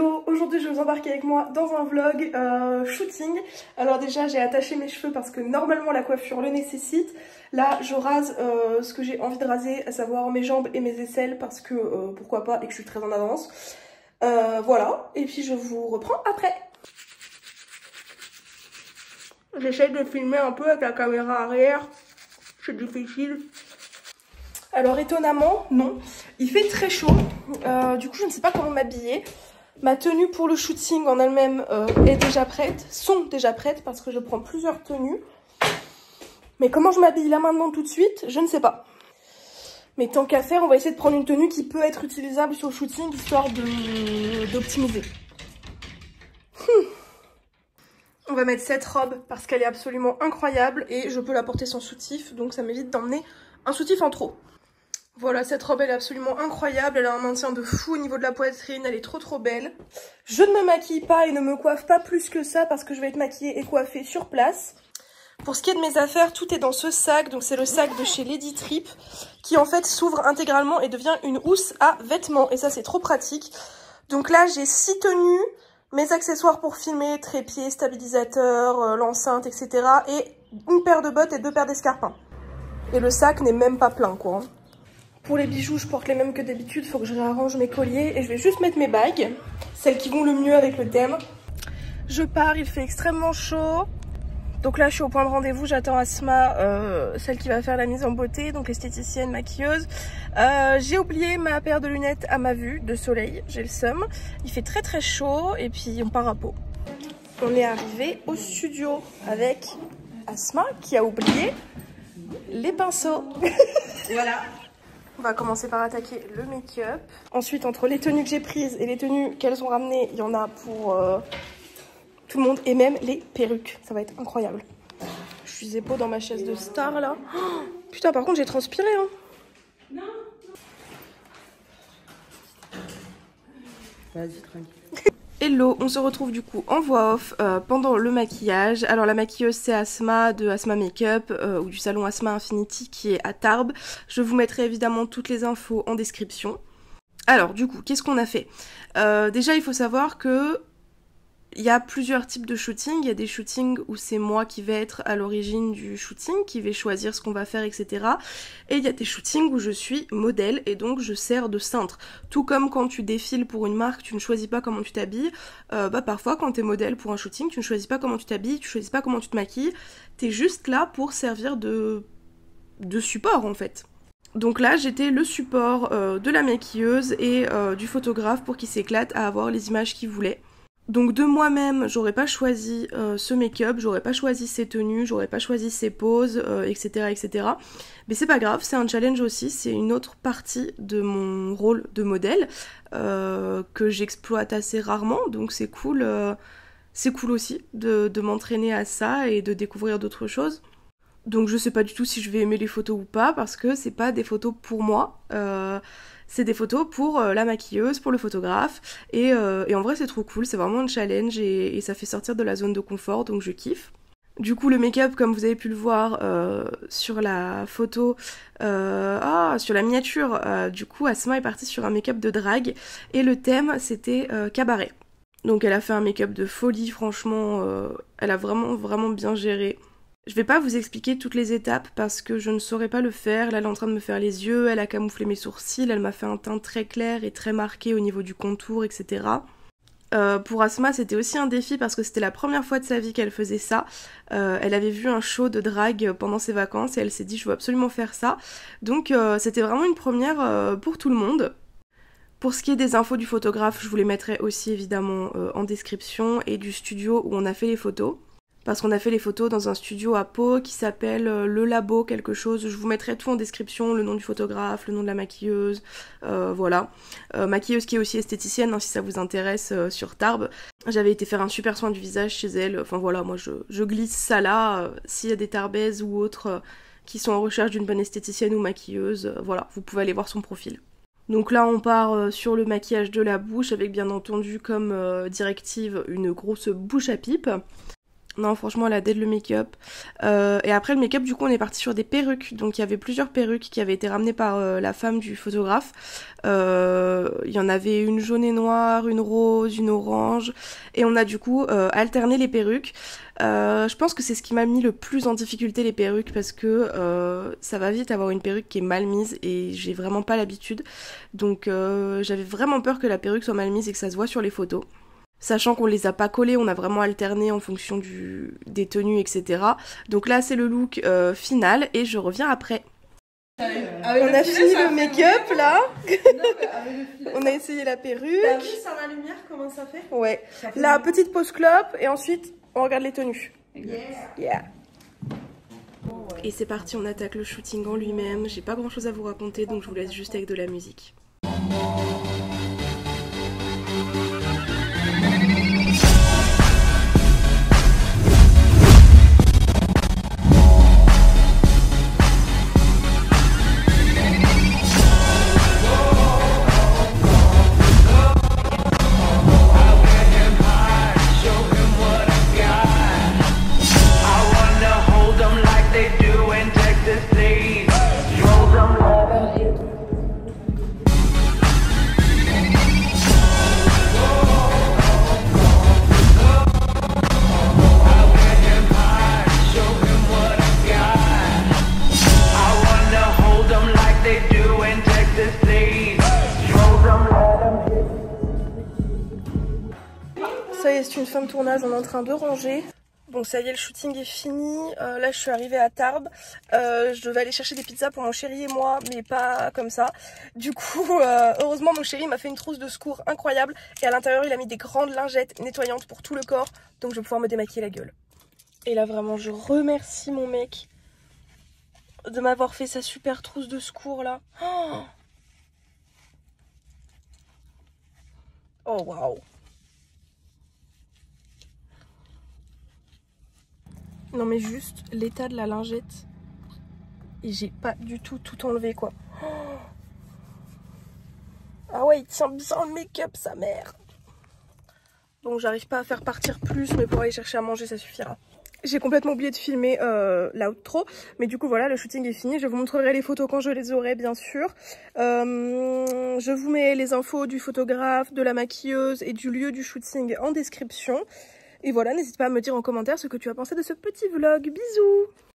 Hello, aujourd'hui je vais vous embarquer avec moi dans un vlog shooting. Alors déjà j'ai attaché mes cheveux parce que normalement la coiffure le nécessite. Là je rase ce que j'ai envie de raser, à savoir mes jambes et mes aisselles parce que pourquoi pas et que je suis très en avance. Voilà, et puis je vous reprends après. J'essaie de filmer un peu avec la caméra arrière, c'est difficile. Alors étonnamment, non, il fait très chaud, du coup je ne sais pas comment m'habiller. Ma tenue pour le shooting en elle-même est déjà prête, sont déjà prêtes parce que je prends plusieurs tenues. Mais comment je m'habille là maintenant tout de suite, je ne sais pas. Mais tant qu'à faire, on va essayer de prendre une tenue qui peut être utilisable sur le shooting, histoire d'optimiser. On va mettre cette robe parce qu'elle est absolument incroyable et je peux la porter sans soutif, donc ça m'évite d'emmener un soutif en trop. Voilà, cette robe elle est absolument incroyable, elle a un maintien de fou au niveau de la poitrine, elle est trop belle. Je ne me maquille pas et ne me coiffe pas plus que ça parce que je vais être maquillée et coiffée sur place. Pour ce qui est de mes affaires, tout est dans ce sac, donc c'est le sac de chez Lady Trip qui en fait s'ouvre intégralement et devient une housse à vêtements et ça c'est trop pratique. Donc là j'ai 6 tenues, mes accessoires pour filmer, trépied, stabilisateur, l'enceinte, etc. et une paire de bottes et 2 paires d'escarpins. Et le sac n'est même pas plein quoi. Pour les bijoux, je porte les mêmes que d'habitude, faut que je réarrange mes colliers et je vais juste mettre mes bagues, celles qui vont le mieux avec le thème. Je pars, il fait extrêmement chaud. Donc là, je suis au point de rendez-vous, j'attends Asma, celle qui va faire la mise en beauté, donc l'esthéticienne, maquilleuse. J'ai oublié ma paire de lunettes à ma vue de soleil, j'ai le seum. Il fait très chaud et puis on part à Pau. On est arrivé au studio avec Asma qui a oublié les pinceaux. Voilà. On va commencer par attaquer le make-up. Ensuite, entre les tenues que j'ai prises et les tenues qu'elles ont ramenées, il y en a pour tout le monde. Et même les perruques. Ça va être incroyable. Je suis zépo dans ma chaise de star, là. Oh, putain, par contre, j'ai transpiré, hein. Non. Vas-y, tranquille. Hello, on se retrouve du coup en voix off pendant le maquillage. Alors la maquilleuse c'est Asma de Asma Makeup ou du salon Asma Infinity qui est à Tarbes. Je vous mettrai évidemment toutes les infos en description. Alors du coup, qu'est-ce qu'on a fait? Déjà il faut savoir que il y a plusieurs types de shooting. Il y a des shootings où c'est moi qui vais être à l'origine du shooting, qui vais choisir ce qu'on va faire, etc. Et il y a des shootings où je suis modèle et donc je sers de cintre. Tout comme quand tu défiles pour une marque, tu ne choisis pas comment tu t'habilles. Parfois quand tu es modèle pour un shooting, tu ne choisis pas comment tu t'habilles, tu ne choisis pas comment tu te maquilles. Tu es juste là pour servir de support en fait. Donc là j'étais le support de la maquilleuse et du photographe pour qu'il s'éclate à avoir les images qu'il voulait. Donc de moi-même, j'aurais pas choisi ce make-up, j'aurais pas choisi ces tenues, j'aurais pas choisi ces poses, etc. etc. Mais c'est pas grave, c'est un challenge aussi, c'est une autre partie de mon rôle de modèle que j'exploite assez rarement, donc c'est cool aussi de m'entraîner à ça et de découvrir d'autres choses. Donc je sais pas du tout si je vais aimer les photos ou pas, parce que c'est pas des photos pour moi, c'est des photos pour la maquilleuse, pour le photographe, et en vrai c'est trop cool, c'est vraiment un challenge et ça fait sortir de la zone de confort, donc je kiffe. Du coup le make-up, comme vous avez pu le voir sur la photo, sur la miniature, du coup Asma est partie sur un make-up de drague, et le thème c'était cabaret. Donc elle a fait un make-up de folie, franchement, elle a vraiment bien géré. Je vais pas vous expliquer toutes les étapes parce que je ne saurais pas le faire. Là, elle est en train de me faire les yeux, elle a camouflé mes sourcils, elle m'a fait un teint très clair et très marqué au niveau du contour, etc. Pour Asma, c'était aussi un défi parce que c'était la première fois de sa vie qu'elle faisait ça. Elle avait vu un show de drague pendant ses vacances et elle s'est dit je veux absolument faire ça. Donc c'était vraiment une première pour tout le monde. Pour ce qui est des infos du photographe, je vous les mettrai aussi évidemment en description, et du studio où on a fait les photos. Parce qu'on a fait les photos dans un studio à Pau qui s'appelle Le Labo quelque chose. Je vous mettrai tout en description, le nom du photographe, le nom de la maquilleuse, voilà. Maquilleuse qui est aussi esthéticienne, hein, si ça vous intéresse, sur Tarbes. J'avais été faire un super soin du visage chez elle. Enfin voilà, moi je glisse ça là. S'il y a des Tarbaises ou autres qui sont en recherche d'une bonne esthéticienne ou maquilleuse, voilà, vous pouvez aller voir son profil. Donc là on part sur le maquillage de la bouche avec bien entendu comme directive une grosse bouche à pipe. Non, franchement, elle a dead le make-up. Et après le make-up, du coup, on est parti sur des perruques. Donc il y avait plusieurs perruques qui avaient été ramenées par la femme du photographe. Il y en avait une jaune et noire, une rose, une orange. Et on a du coup alterné les perruques. Je pense que c'est ce qui m'a mis le plus en difficulté, les perruques, parce que ça va vite avoir une perruque qui est mal mise et j'ai vraiment pas l'habitude. Donc j'avais vraiment peur que la perruque soit mal mise et que ça se voit sur les photos. Sachant qu'on les a pas collés, on a vraiment alterné en fonction des tenues, etc. Donc là, c'est le look final et je reviens après. On a fini le make-up là. On a essayé la perruque. T'as vu sans la lumière comment ça fait? Ouais. La petite pause clope et ensuite on regarde les tenues. Yeah. Et c'est parti, on attaque le shooting en lui-même. J'ai pas grand chose à vous raconter donc je vous laisse juste avec de la musique. Ça y est, c'est une fin de tournage, on est en train de ranger. Bon, ça y est, le shooting est fini. Là, je suis arrivée à Tarbes. Je devais aller chercher des pizzas pour mon chéri et moi, mais pas comme ça. Du coup, heureusement, mon chéri m'a fait une trousse de secours incroyable. Et à l'intérieur, il a mis des grandes lingettes nettoyantes pour tout le corps. Donc, je vais pouvoir me démaquiller la gueule. Et là, vraiment, je remercie mon mec de m'avoir fait sa super trousse de secours, là. Oh, waouh. Non mais juste l'état de la lingette. Et j'ai pas du tout enlevé quoi. Ah ouais, il tient bien le make-up, sa mère. Donc j'arrive pas à faire partir plus, mais pour aller chercher à manger ça suffira. J'ai complètement oublié de filmer l'outro, mais du coup voilà, le shooting est fini. Je vous montrerai les photos quand je les aurai, bien sûr. Je vous mets les infos du photographe, de la maquilleuse et du lieu du shooting en description. Et voilà, n'hésite pas à me dire en commentaire ce que tu as pensé de ce petit vlog. Bisous!